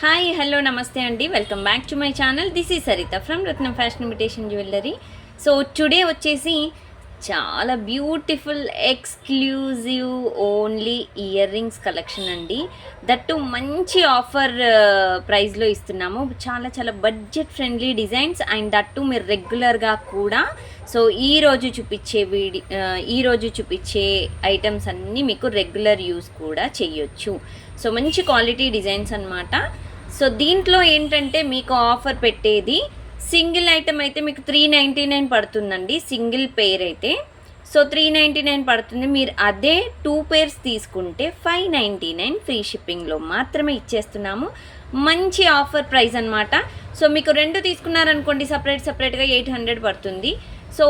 Hi hello నమస్తే అండి, welcome back to my channel. This is Saritha from Ratnam fashion imitation jewellery. So today వచ్చేసి చాలా beautiful exclusive only ear rings collection అండి. That మంచి offer ప్రైస్లో ఇస్తున్నాము. చాలా చాలా budget friendly designs and that మీరు రెగ్యులర్గా కూడా సో ఈరోజు చూపించే ఐటమ్స్ అన్నీ మీకు రెగ్యులర్ యూస్ కూడా చేయొచ్చు. సో మంచి క్వాలిటీ డిజైన్స్ అన్నమాట. సో దీంట్లో ఏంటంటే మీకు ఆఫర్ పెట్టేది సింగిల్ ఐటమ్ అయితే మీకు 399 పడుతుందండి, సింగిల్ పేర్ అయితే. సో 399 పడుతుంది. మీరు అదే 2 పేర్స్ తీసుకుంటే 599 ఫ్రీ షిప్పింగ్లో మాత్రమే ఇచ్చేస్తున్నాము. మంచి ఆఫర్ ప్రైస్ అనమాట. సో మీకు 2 తీసుకున్నారనుకోండి సపరేట్గా 800 పడుతుంది. సో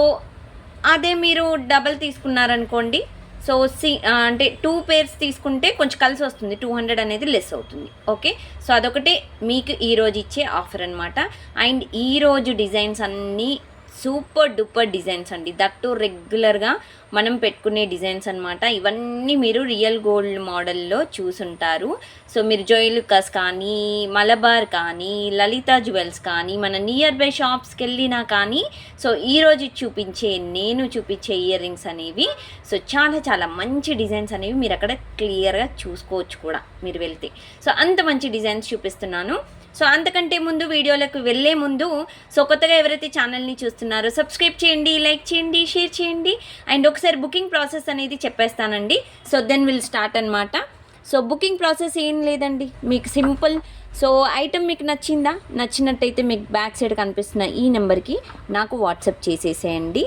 అదే మీరు డబల్ తీసుకున్నారనుకోండి, సో అంటే 2 పేర్స్ తీసుకుంటే కొంచెం కలిసి వస్తుంది, 200 అనేది లెస్ అవుతుంది. ఓకే, సో అదొకటి మీకు ఈరోజు ఇచ్చే ఆఫర్ అనమాట. అండ్ ఈరోజు డిజైన్స్ అన్నీ సూపర్ డూపర్ డిజైన్స్ అండి. దట్టు రెగ్యులర్గా మనం పెట్టుకునే డిజైన్స్ అనమాట. ఇవన్నీ మీరు రియల్ గోల్డ్ మోడల్లో చూసుంటారు. సో మీరు జోయిలుకాస్ కానీ, మలబార్ కానీ, లలిత జ్యువెల్స్ కానీ, మన నియర్ బై షాప్స్కి వెళ్ళినా కానీ సో ఈరోజు నేను చూపించే ఇయర్ రింగ్స్ అనేవి సో చాలా చాలా మంచి డిజైన్స్ అనేవి మీరు అక్కడ క్లియర్గా చూసుకోవచ్చు కూడా మీరు వెళ్తే. సో అంత మంచి డిజైన్స్ చూపిస్తున్నాను. సో అంతకంటే ముందు వీడియోలకు వెళ్ళే ముందు సో కొత్తగా ఎవరైతే ఛానల్ని చూస్తున్నారో సబ్స్క్రైబ్ చేయండి, లైక్ చేయండి, షేర్ చేయండి. అండ్ ఒకసారి బుకింగ్ ప్రాసెస్ అనేది చెప్పేస్తానండి. సో దెన్ విల్ స్టార్ట్ అనమాట. సో బుకింగ్ ప్రాసెస్ ఏం లేదండి, మీకు సింపుల్. సో ఐటమ్ మీకు నచ్చినట్టయితే మీకు బ్యాక్ సైడ్ కనిపిస్తున్న ఈ నెంబర్కి నాకు వాట్సాప్ చేసేసేయండి,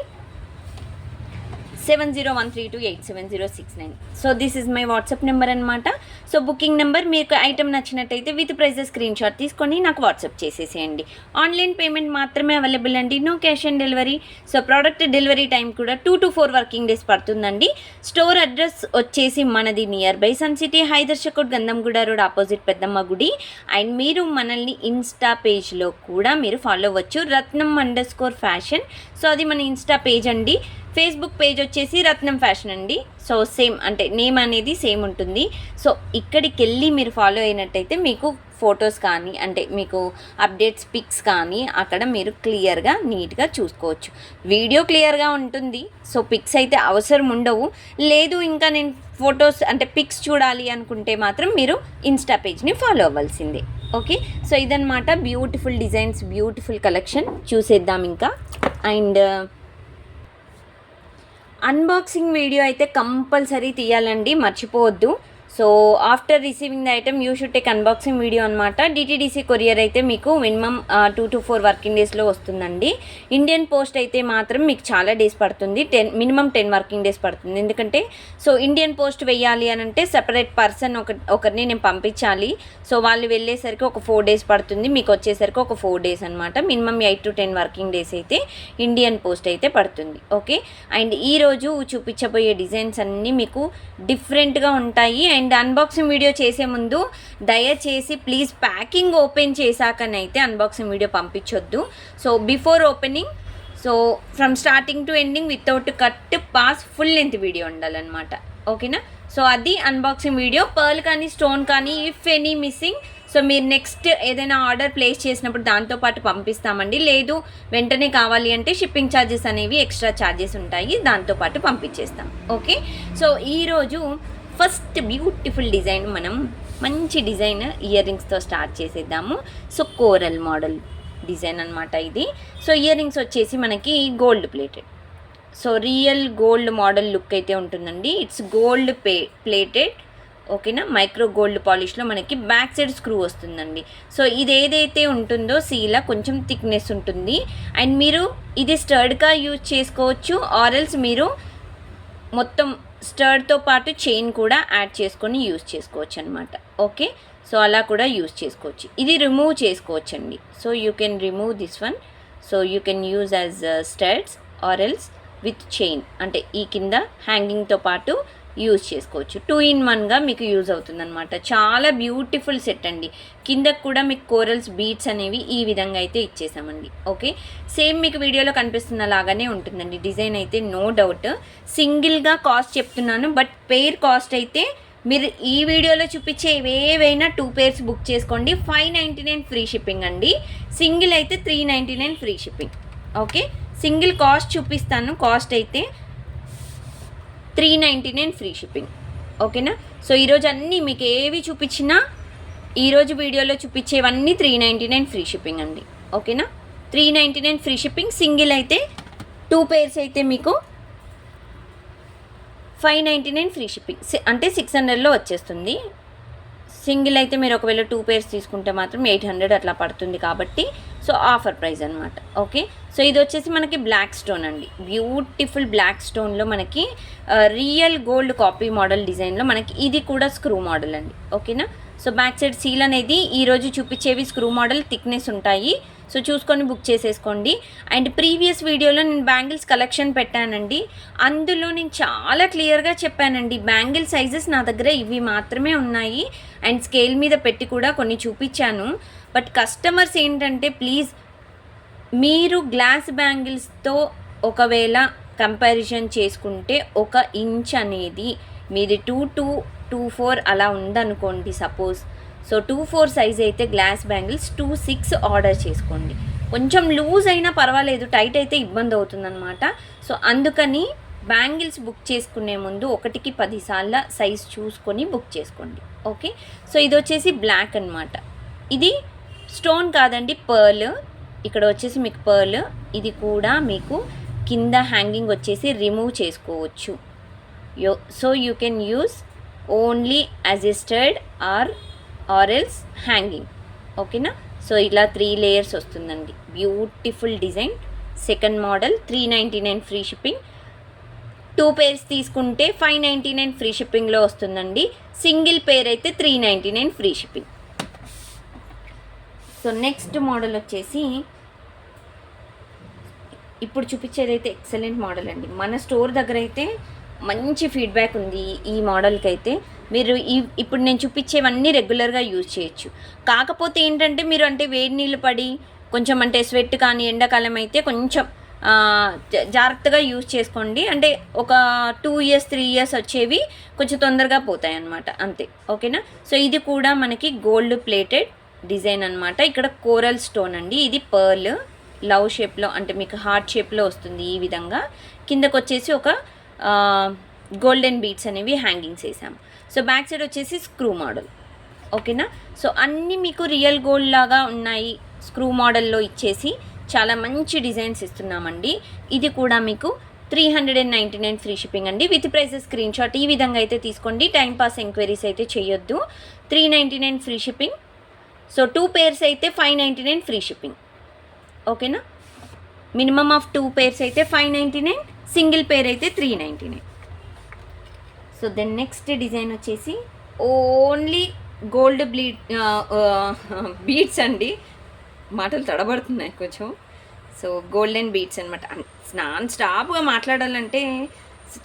7013287069. So this is my WhatsApp number అనమాట. So booking number. మీకు ఐటమ్ నచ్చినట్టయితే విత్ ప్రైజెస్ స్క్రీన్ షాట్ తీసుకొని నాకు వాట్సాప్ చేసేసేయండి. ఆన్లైన్ పేమెంట్ మాత్రమే అవైలబుల్ అండి, no cash on delivery. So product delivery time కూడా 2 to 4 వర్కింగ్ డేస్ పడుతుందండి. స్టోర్ అడ్రస్ వచ్చేసి మనది nearby Sun City, Hydershakote, Gandhamguda road opposite Peddamma గుడి. అండ్ మీరు మనల్ని ఇన్స్టా పేజ్లో కూడా మీరు ఫాలో అవ్వచ్చు, రత్నం_ఫ్యాషన్. సో అది మన ఇన్స్టా పేజ్ అండి. ఫేస్బుక్ పేజ్ వచ్చేసి రత్నం ఫ్యాషన్ అండి. సో సేమ్ అంటే నేమ్ అనేది సేమ్ ఉంటుంది. సో ఇక్కడికి వెళ్ళి మీరు ఫాలో అయినట్టయితే మీకు ఫొటోస్ కానీ అంటే మీకు అప్డేట్స్ పిక్స్ కానీ అక్కడ మీరు క్లియర్గా నీట్గా చూసుకోవచ్చు. వీడియో క్లియర్గా ఉంటుంది, సో పిక్స్ అయితే అవసరం ఉండవు. లేదు ఇంకా నేను ఫొటోస్ అంటే పిక్స్ చూడాలి అనుకుంటే మాత్రం మీరు ఇన్స్టా పేజ్ని ఫాలో అవ్వాల్సిందే. ఓకే, సో ఇదన్నమాట బ్యూటిఫుల్ డిజైన్స్, బ్యూటిఫుల్ కలెక్షన్. చూసేద్దాం ఇంకా. అండ్ అన్బాక్సింగ్ వీడియో అయితే కంపల్సరీ తీయాలండి, మర్చిపోవద్దు. So after receiving the item you should take unboxing video అనమాట. డిటీడీసీ కొరియర్ అయితే మీకు మినిమం 2 to 4 వర్కింగ్ డేస్లో వస్తుందండి. ఇండియన్ పోస్ట్ అయితే మాత్రం మీకు చాలా డేస్ పడుతుంది, మినిమం 10 వర్కింగ్ డేస్ పడుతుంది. ఎందుకంటే సో ఇండియన్ పోస్ట్ వెయ్యాలి అని అంటే సెపరేట్ పర్సన్ ఒకరిని నేను పంపించాలి. సో వాళ్ళు వెళ్ళేసరికి ఒక 4 days పడుతుంది, మీకు వచ్చేసరికి ఒక 4 days అనమాట. మినిమం 8 to 10 వర్కింగ్ డేస్ అయితే ఇండియన్ పోస్ట్ అయితే పడుతుంది. ఓకే, అండ్ ఈరోజు చూపించబోయే డిజైన్స్ అన్నీ మీకు డిఫరెంట్గా ఉంటాయి. అండ్ అన్బాక్సింగ్ వీడియో చేసే ముందు దయచేసి ప్లీజ్ ప్యాకింగ్ ఓపెన్ చేశాకనైతే అన్బాక్సింగ్ వీడియో పంపించొద్దు. So before opening so from starting to ending without cut pause full length video ఉండాలన్నమాట. ఓకేనా, సో అది అన్బాక్సింగ్ వీడియో. పర్ల్ కానీ స్టోన్ కానీ ఇఫ్ ఎనీ మిస్సింగ్ సో మీరు నెక్స్ట్ ఏదైనా ఆర్డర్ ప్లేస్ చేసినప్పుడు దాంతోపాటు పంపిస్తామండి. లేదు వెంటనే కావాలి అంటే షిప్పింగ్ ఛార్జెస్ అనేవి ఎక్స్ట్రా ఛార్జెస్ ఉంటాయి, దాంతోపాటు పంపించేస్తాం. ఓకే, సో ఈరోజు ఫస్ట్ బ్యూటిఫుల్ డిజైన్ మనం మంచి డిజైన్ ఇయర్ రింగ్స్తో స్టార్ట్ చేసేద్దాము. సో కోరల్ మోడల్ డిజైన్ అనమాట ఇది. సో ఇయర్ రింగ్స్ వచ్చేసి మనకి gold plated, so real gold model look అయితే ఉంటుందండి. It's gold plated. ఓకేనా, మైక్రో గోల్డ్ పాలిష్లో మనకి బ్యాక్ సైడ్ స్క్రూ వస్తుందండి. సో ఇది ఏదైతే ఉంటుందో సీలా కొంచెం థిక్నెస్ ఉంటుంది. అండ్ మీరు ఇది స్టర్డ్గా యూజ్ చేసుకోవచ్చు, ఆర్ఎల్స్ మీరు మొత్తం స్టర్డ్తో పాటు చైన్ కూడా యాడ్ చేసుకొని యూజ్ చేసుకోవచ్చు అనమాట. ఓకే, సో అలా కూడా యూజ్ చేసుకోవచ్చు. ఇది రిమూవ్ చేసుకోవచ్చండి. So you can remove this one. So you can use as studs ఆర్ఎల్స్ విత్ చైన్, అంటే ఈ కింద హ్యాంగింగ్తో పాటు యూజ్ చేసుకోవచ్చు. 2 in 1గా మీకు యూజ్ అవుతుందన్నమాట. చాలా బ్యూటిఫుల్ సెట్ అండి. కిందకు కూడా మీకు కోరల్స్ బీట్స్ అనేవి ఈ విధంగా అయితే ఇచ్చేసామండి. ఓకే, సేమ్ మీకు వీడియోలో కనిపిస్తున్న లాగానే ఉంటుందండి డిజైన్ అయితే, నో డౌట్. సింగిల్గా కాస్ట్ చెప్తున్నాను, బట్ పెయిర్ కాస్ట్ అయితే మీరు ఈ వీడియోలో చూపించే ఏవైనా 2 పేర్స్ బుక్ చేసుకోండి. 599 ఫ్రీ షిప్పింగ్ అండి. సింగిల్ అయితే 399 free shipping. Okay, single cost చూపిస్తాను. కాస్ట్ అయితే 399 ఫ్రీ షిప్పింగ్. ఓకేనా. సో ఈరోజు అన్నీ మీకు ఏవి చూపించినా ఈరోజు వీడియోలో చూపించేవన్నీ 399 ఫ్రీ షిప్పింగ్ అండి. ఓకేనా, 399 ఫ్రీ షిప్పింగ్. సింగిల్ అయితే 2 పేర్స్ అయితే మీకు 599 ఫ్రీ షిప్పింగ్, అంటే 600లో వచ్చేస్తుంది. సింగిల్ అయితే మీరు ఒకవేళ 2 పేర్స్ తీసుకుంటే మాత్రం 800 అట్లా పడుతుంది కాబట్టి సో ఆఫర్ ప్రైస్ అనమాట. ఓకే, సో ఇది వచ్చేసి మనకి బ్లాక్ స్టోన్ అండి. బ్యూటిఫుల్ బ్లాక్ స్టోన్లో మనకి రియల్ గోల్డ్ కాపీ మోడల్ డిజైన్లో మనకి ఇది కూడా స్క్రూ మోడల్ అండి. ఓకేనా. సో బ్యాక్ సైడ్ సీల్ అనేది ఈరోజు చూపించేవి స్క్రూ మోడల్ థిక్నెస్ ఉంటాయి. సో చూసుకొని బుక్ చేసేసుకోండి. అండ్ ప్రీవియస్ వీడియోలో నేను బ్యాంగిల్స్ కలెక్షన్ పెట్టానండి. అందులో నేను చాలా క్లియర్గా చెప్పానండి, బ్యాంగిల్ సైజెస్ నా దగ్గర ఇవి మాత్రమే ఉన్నాయి. అండ్ స్కేల్ మీద పెట్టి కూడా కొన్ని చూపించాను. బట్ కస్టమర్స్ ఏంటంటే ప్లీజ్ మీరు గ్లాస్ బ్యాంగిల్స్తో ఒకవేళ కంపారిజన్ చేసుకుంటే 1 ఇంచ్ అనేది మీది 2 to 2.4 అలా ఉందనుకోండి సపోజ్. సో 2.4 సైజ్ అయితే గ్లాస్ బ్యాంగిల్స్ 2.6 ఆర్డర్ చేసుకోండి. కొంచెం లూజ్ అయినా పర్వాలేదు, టైట్ అయితే ఇబ్బంది అవుతుందన్నమాట. సో అందుకని బ్యాంగిల్స్ బుక్ చేసుకునే ముందు 1కి 10 సార్లు సైజ్ చూసుకొని బుక్ చేసుకోండి. ఓకే, సో ఇది వచ్చేసి బ్లాక్ అనమాట. ఇది స్టోన్ కాదండి, పర్ల్. ఇక్కడ వచ్చేసి మీకు పర్ల్. ఇది కూడా మీకు కింద హ్యాంగింగ్ వచ్చేసి రిమూవ్ చేసుకోవచ్చు. So you can use only as a stud or else hanging. ఓకేనా. సో ఇలా 3 లేయర్స్ వస్తుందండి. Beautiful design. Second model 399 free shipping. 2 pairs తీసుకుంటే 599 ఫ్రీ షిప్పింగ్లో వస్తుందండి. సింగిల్ పేర్ అయితే 399 free shipping. So next model వచ్చేసి ఇప్పుడు చూపించేది అయితే ఎక్సలెంట్ మోడల్ అండి. మన స్టోర్ దగ్గర అయితే మంచి ఫీడ్బ్యాక్ ఉంది ఈ మోడల్కి అయితే. మీరు ఇప్పుడు నేను చూపించేవన్నీ రెగ్యులర్గా యూజ్ చేయొచ్చు. కాకపోతే ఏంటంటే మీరు అంటే వేడి నీళ్ళు పడి కొంచెం అంటే స్వెట్ కానీ ఎండాకాలం అయితే కొంచెం జాగ్రత్తగా యూజ్ చేసుకోండి. అంటే ఒక 2 years 3 years వచ్చేవి కొంచెం తొందరగా పోతాయి అన్నమాట, అంతే. ఓకేనా. సో ఇది కూడా మనకి గోల్డ్ ప్లేటెడ్ డిజైన్ అనమాట. ఇక్కడ కోరల్ స్టోన్ అండి. ఇది పర్ల్ లవ్ షేప్లో, అంటే మీకు హార్ట్ షేప్లో వస్తుంది ఈ విధంగా. కిందకు వచ్చేసి ఒక గోల్డెన్ బీడ్స్ అనేవి హ్యాంగింగ్స్ వేసాము. సో బ్యాక్ సైడ్ వచ్చేసి స్క్రూ మోడల్. ఓకేనా. సో అన్నీ మీకు రియల్ గోల్డ్ లాగా ఉన్నాయి స్క్రూ మోడల్లో ఇచ్చేసి చాలా మంచి డిజైన్స్ ఇస్తున్నామండి. ఇది కూడా మీకు 399 ఫ్రీ షిప్పింగ్ అండి. విత్ ప్రైసెస్ స్క్రీన్ షాట్ ఈ విధంగా అయితే తీసుకోండి. టైం పాస్ ఎంక్వైరీస్ అయితే చేయొద్దు. 399 ఫ్రీ షిప్పింగ్. సో 2 పేర్స్ అయితే 599 ఫ్రీ షిప్పింగ్. ఓకేనా. మినిమమ్ ఆఫ్ 2 పేర్స్ అయితే 599, సింగిల్ పేర్ అయితే 399. సో దెన్ నెక్స్ట్ డిజైన్ వచ్చేసి ఓన్లీ గోల్డ్ బీడ్స్ అండి. మాటలు తడబడుతున్నాయి కొంచెం. సో గోల్డెన్ బీడ్స్ అనమాట. నాన్ స్టాప్గా మాట్లాడాలంటే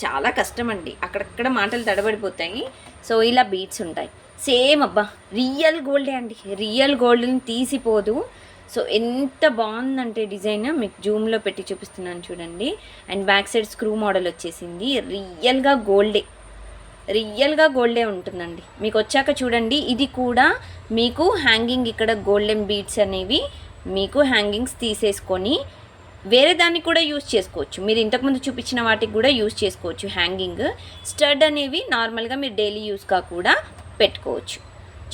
చాలా కష్టం అండి, అక్కడక్కడ మాటలు తడబడిపోతాయి. సో ఇలా బీడ్స్ ఉంటాయి. సేమ్ అబ్బా రియల్ గోల్డే అండి, రియల్ గోల్డ్ని తీసిపోదు. సో ఎంత బాగుందంటే డిజైన్ మీకు జూమ్లో పెట్టి చూపిస్తున్నాను చూడండి. And back side screw model వచ్చేసింది. రియల్గా గోల్డే ఉంటుందండి. మీకు వచ్చాక చూడండి. ఇది కూడా మీకు హ్యాంగింగ్ ఇక్కడ గోల్డెన్ బీడ్స్ అనేవి మీకు హ్యాంగింగ్స్ తీసేసుకొని వేరే దానికి కూడా యూజ్ చేసుకోవచ్చు. మీరు ఇంతకుముందు చూపించిన వాటికి కూడా యూజ్ చేసుకోవచ్చు. హ్యాంగింగ్ స్టడ్ అనేవి నార్మల్గా మీరు డైలీ యూస్గా కూడా పెట్టుకోవచ్చు.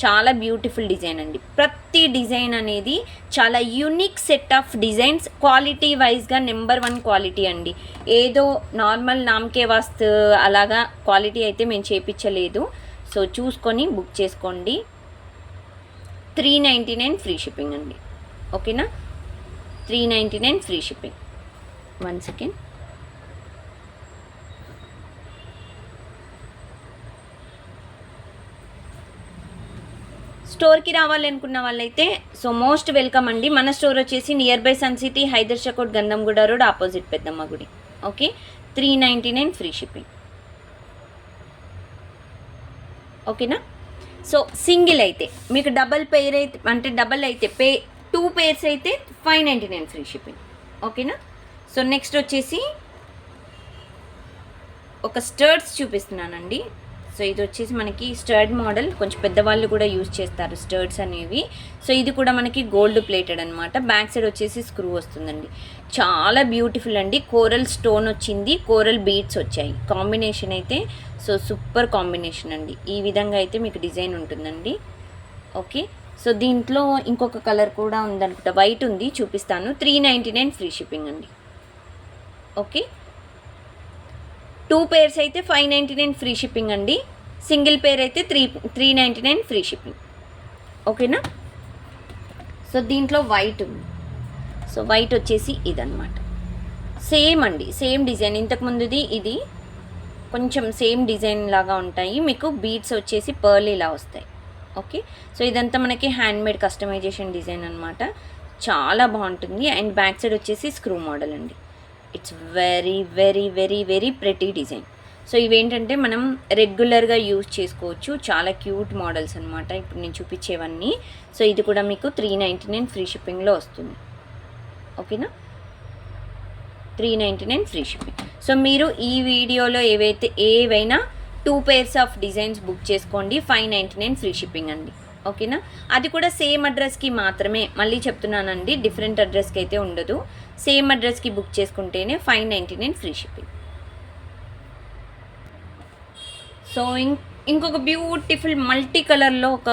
చాలా బ్యూటిఫుల్ డిజైన్ అండి. ప్రతి డిజైన్ అనేది చాలా unique set of designs. Quality వైజ్గా నెంబర్ 1 క్వాలిటీ అండి. ఏదో నార్మల్ నామకే వాస్తు అలాగా క్వాలిటీ అయితే మేము చేయించలేదు. సో చూసుకొని బుక్ చేసుకోండి. 399 ఫ్రీ షిప్పింగ్ అండి. ఓకేనా. 399 ఫ్రీ షిప్పింగ్. 1 సెకండ్. స్టోర్కి రావాలనుకున్న వాళ్ళైతే సో మోస్ట్ వెల్కమ్ అండి. మన స్టోర్ వచ్చేసి nearby Sun City, Hydershakote, Gandhamguda road, opposite Peddamma గుడి. ఓకే. 399 free shipping. ఓకేనా. సో సింగిల్ అయితే మీకు డబల్ పేర్ అయితే అంటే డబల్ అయితే 2 పేర్స్ అయితే 599 ఫ్రీ షిప్పింగ్. ఓకేనా. సో నెక్స్ట్ వచ్చేసి ఒక స్టర్ట్స్ చూపిస్తున్నానండి. సో ఇది వచ్చేసి మనకి స్టర్డ్ మోడల్, కొంచెం పెద్దవాళ్ళు కూడా యూజ్ చేస్తారు స్టర్డ్స్ అనేవి. సో ఇది కూడా మనకి గోల్డ్ ప్లేటెడ్ అనమాట. బ్యాక్ సైడ్ వచ్చేసి స్క్రూ వస్తుందండి. చాలా బ్యూటిఫుల్ అండి. కోరల్ స్టోన్ వచ్చింది, కోరల్ బీడ్స్ వచ్చాయి. కాంబినేషన్ అయితే సో సూపర్ కాంబినేషన్ అండి. ఈ విధంగా అయితే మీకు డిజైన్ ఉంటుందండి. ఓకే, సో దీంట్లో ఇంకొక కలర్ కూడా ఉందనుకుంటా, వైట్ ఉంది, చూపిస్తాను. 399 ఫ్రీ షిప్పింగ్ అండి. ఓకే, 2 పేర్స్ అయితే 599 ఫ్రీ షిప్పింగ్ అండి. సింగిల్ పేర్ అయితే 399 ఫ్రీ షిప్పింగ్. ఓకేనా. సో దీంట్లో వైట్ ఉంది. సో వైట్ వచ్చేసి ఇదన్నమాట. సేమ్ అండి, సేమ్ డిజైన్. ఇంతకుముందుది ఇది కొంచెం సేమ్ డిజైన్ లాగా ఉంటాయి. మీకు బీడ్స్ వచ్చేసి పర్ల్ ఇలా వస్తాయి. ఓకే, సో ఇదంతా మనకి హ్యాండ్మేడ్ కస్టమైజేషన్ డిజైన్ అనమాట. చాలా బాగుంటుంది. అండ్ బ్యాక్ సైడ్ వచ్చేసి స్క్రూ మోడల్ అండి. It's very very very very pretty design. So ఇవేంటంటే మనం రెగ్యులర్గా యూజ్ చేసుకోవచ్చు. చాలా క్యూట్ మోడల్స్ అనమాట ఇప్పుడు నేను చూపించేవన్నీ. సో ఇది కూడా మీకు 399 ఫ్రీ షిప్పింగ్లో వస్తుంది. ఓకేనా, 399 ఫ్రీ షిప్పింగ్. సో మీరు ఈ వీడియోలో ఏవైనా 2 పేర్స్ ఆఫ్ డిజైన్స్ బుక్ చేసుకోండి. 599 ఫ్రీ షిప్పింగ్ అండి. ఓకేనా, అది కూడా సేమ్ అడ్రస్కి మాత్రమే. మళ్ళీ చెప్తున్నానండి, డిఫరెంట్ అడ్రస్కి అయితే ఉండదు. సేమ్ అడ్రస్కి బుక్ చేసుకుంటేనే 599 ఫ్రీ షిప్పింగ్. సో ఇంకొక బ్యూటిఫుల్ మల్టీ కలర్లో ఒక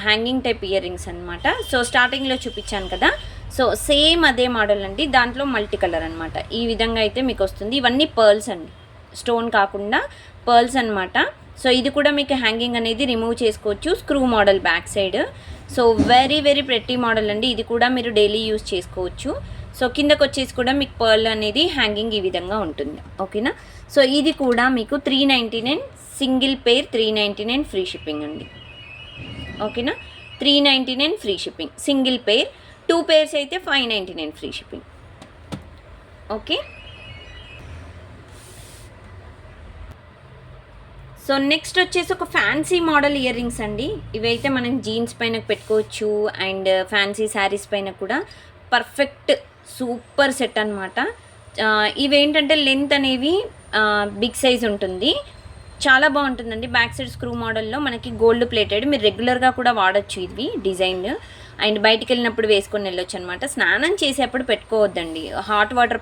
హ్యాంగింగ్ టైప్ ఇయర్ రింగ్స్ అనమాట. సో స్టార్టింగ్లో చూపించాను కదా, సో సేమ్ అదే మోడల్ అండి. దాంట్లో మల్టీ కలర్ అనమాట. ఈ విధంగా అయితే మీకు వస్తుంది. ఇవన్నీ పర్ల్స్ అండి, స్టోన్ కాకుండా పర్ల్స్ అనమాట. సో ఇది కూడా మీకు హ్యాంగింగ్ అనేది రిమూవ్ చేసుకోవచ్చు. Screw model back side. So very very pretty model అండి. ఇది కూడా మీరు డైలీ యూజ్ చేసుకోవచ్చు. సో కిందకు వచ్చేసి కూడా మీకు పర్ల్ అనేది హ్యాంగింగ్ ఈ విధంగా ఉంటుంది. ఓకేనా, సో ఇది కూడా మీకు 399 సింగిల్ పేర్ 399 ఫ్రీ షిప్పింగ్ అండి. ఓకేనా, 399 ఫ్రీ షిప్పింగ్ సింగిల్ పేర్. 2 పేర్స్ అయితే 599 free shipping. Okay, so next వచ్చేసి ఒక ఫ్యాన్సీ మోడల్ ఇయర్ రింగ్స్ అండి. ఇవైతే మనం జీన్స్ పైన పెట్టుకోవచ్చు అండ్ ఫ్యాన్సీ శారీస్ పైన కూడా పర్ఫెక్ట్ సూపర్ సెట్ అనమాట. ఇవేంటంటే లెంత్ అనేవి బిగ్ సైజ్ ఉంటుంది. చాలా బాగుంటుందండి. బ్యాక్ సైడ్ స్క్రూ మోడల్లో మనకి గోల్డ్ ప్లేటెడ్. మీరు రెగ్యులర్గా కూడా వాడచ్చు ఇవి డిజైన్. అండ్ బయటికి వెళ్ళినప్పుడు వేసుకొని వెళ్ళొచ్చు అనమాట. స్నానం చేసేప్పుడు పెట్టుకోవద్దండి. హాట్ వాటర్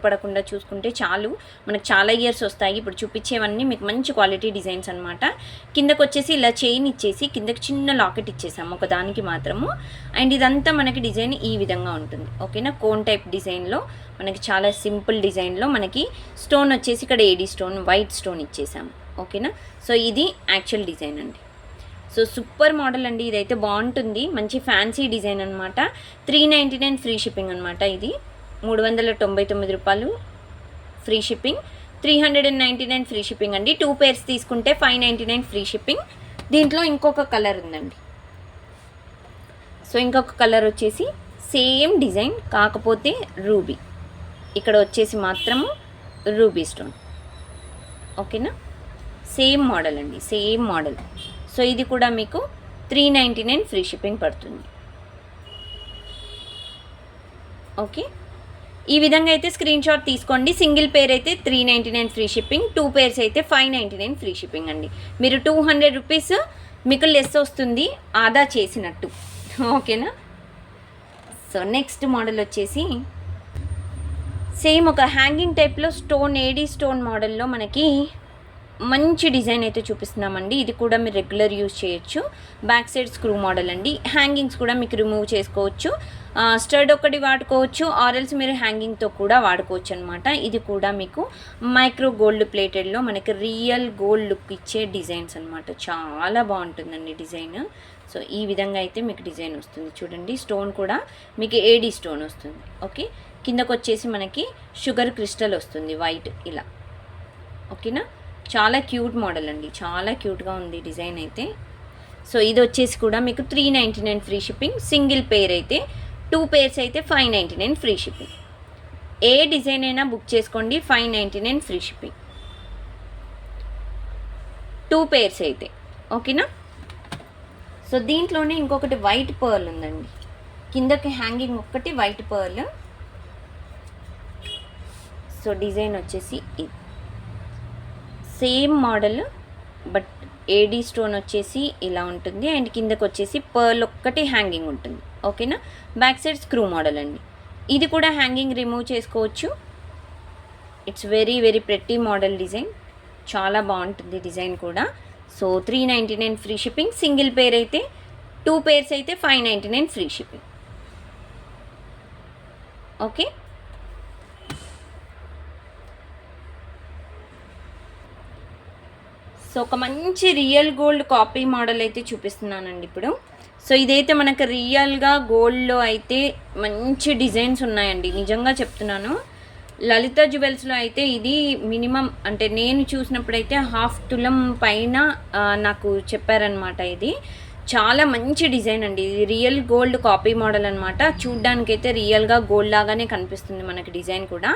పడకుండా చూసుకుంటే చాలు. మనకు చాలా ఇయర్స్ వస్తాయి. ఇప్పుడు చూపించేవన్నీ మీకు మంచి క్వాలిటీ డిజైన్స్ అనమాట. కిందకు వచ్చేసి ఇలా చైన్ ఇచ్చేసి కిందకి చిన్న లాకెట్ ఇచ్చేసాము ఒక దానికి మాత్రము. అండ్ ఇదంతా మనకి డిజైన్ ఈ విధంగా ఉంటుంది. ఓకేనా, కోన్ టైప్ డిజైన్లో మనకి చాలా సింపుల్ డిజైన్లో మనకి స్టోన్ వచ్చేసి ఇక్కడ ఏడీ స్టోన్, వైట్ స్టోన్ ఇచ్చేసాము. ఓకేనా, సో ఇది యాక్చువల్ డిజైన్ అండి. సో సూపర్ మోడల్ అండి. ఇదైతే బాగుంటుంది, మంచి ఫ్యాన్సీ డిజైన్ అనమాట. 399 ఫ్రీ షిప్పింగ్ అనమాట. ఇది 399 రూపాయలు ఫ్రీ షిప్పింగ్. 399 ఫ్రీ షిప్పింగ్ అండి. 2 పేర్స్ తీసుకుంటే 599 ఫ్రీ షిప్పింగ్. దీంట్లో ఇంకొక కలర్ ఉందండి. సో ఇంకొక కలర్ వచ్చేసి సేమ్ డిజైన్ కాకపోతే రూబీ. ఇక్కడ వచ్చేసి మాత్రము రూబీ స్టోన్. ఓకేనా, సేమ్ మోడల్ అండి, సేమ్ మోడల్. సో ఇది కూడా మీకు 399 ఫ్రీ షిప్పింగ్ పడుతుంది. ఓకే, ఈ విధంగా అయితే స్క్రీన్ షాట్ తీసుకోండి. సింగిల్ పేర్ అయితే 399 ఫ్రీ షిప్పింగ్, 2 పేర్స్ అయితే 599 ఫ్రీ షిప్పింగ్ అండి. మీరు 200 రూపీస్ మీకు లెస్ వస్తుంది ఆదా చేసినట్టు. ఓకేనా, సో నెక్స్ట్ మోడల్ వచ్చేసి సేమ్ ఒక హ్యాంగింగ్ టైప్లో స్టోన్, ఏడీ స్టోన్ మోడల్లో మనకి మంచి డిజైన్ అయితే చూపిస్తున్నామండి. ఇది కూడా మీరు రెగ్యులర్ యూజ్ చేయొచ్చు. బ్యాక్ సైడ్ స్క్రూ మోడల్ అండి. హ్యాంగింగ్స్ కూడా మీకు రిమూవ్ చేసుకోవచ్చు. స్టర్డ్ ఒకటి వాడుకోవచ్చు, ఆర్ఎల్స్ మీరు హ్యాంగింగ్తో కూడా వాడుకోవచ్చు అనమాట. ఇది కూడా మీకు మైక్రో గోల్డ్ ప్లేటెడ్లో మనకి రియల్ గోల్డ్ లుక్ ఇచ్చే డిజైన్స్ అనమాట. చాలా బాగుంటుందండి డిజైన్. సో ఈ విధంగా అయితే మీకు డిజైన్ వస్తుంది. చూడండి, స్టోన్ కూడా మీకు ఏడీ స్టోన్ వస్తుంది. ఓకే, కిందకు వచ్చేసి మనకి షుగర్ క్రిస్టల్ వస్తుంది వైట్ ఇలా. ఓకేనా, చాలా క్యూట్ మోడల్ అండి, చాలా క్యూట్గా ఉంది డిజైన్ అయితే. సో ఇది వచ్చేసి కూడా మీకు 399 ఫ్రీ షిప్పింగ్. సింగిల్ పేర్ అయితే 2 పేర్స్ అయితే 599 ఫ్రీ షిప్పింగ్. ఏ డిజైన్ అయినా బుక్ చేసుకోండి, 599 ఫ్రీ షిప్పింగ్ 2 పేర్స్ అయితే. ఓకేనా, సో దీంట్లోనే ఇంకొకటి వైట్ పర్ల్ ఉందండి. కిందకి హ్యాంగింగ్ ఒక్కటి వైట్ పర్ల్. సో డిజైన్ వచ్చేసి ఇది same model but AD stone వచ్చేసి ఇలా ఉంటుంది అండ్ కిందకు వచ్చేసి పర్ల్ ఒక్కటి హ్యాంగింగ్ ఉంటుంది. ఓకేనా, బ్యాక్ సైడ్ స్క్రూ మోడల్ అండి. ఇది కూడా హ్యాంగింగ్ రిమూవ్ చేసుకోవచ్చు. It's very very pretty model design, చాలా బాగుంటుంది డిజైన్ కూడా. So 399 free shipping. Single pair అయితే 2 పేర్స్ అయితే 599 ఫ్రీ షిప్పింగ్. ఓకే, సో ఒక మంచి రియల్ గోల్డ్ కాపీ మోడల్ అయితే చూపిస్తున్నానండి ఇప్పుడు. సో ఇదైతే మనకు రియల్గా గోల్డ్లో అయితే మంచి డిజైన్స్ ఉన్నాయండి, నిజంగా చెప్తున్నాను. లలిత జ్యువెల్స్లో అయితే ఇది మినిమం అంటే నేను చూసినప్పుడైతే 1/2 తులం పైన నాకు చెప్పారనమాట. ఇది చాలా మంచి డిజైన్ అండి. ఇది రియల్ గోల్డ్ కాపీ మోడల్ అనమాట. చూడ్డానికైతే రియల్గా గోల్డ్ లాగానే కనిపిస్తుంది మనకి డిజైన్ కూడా.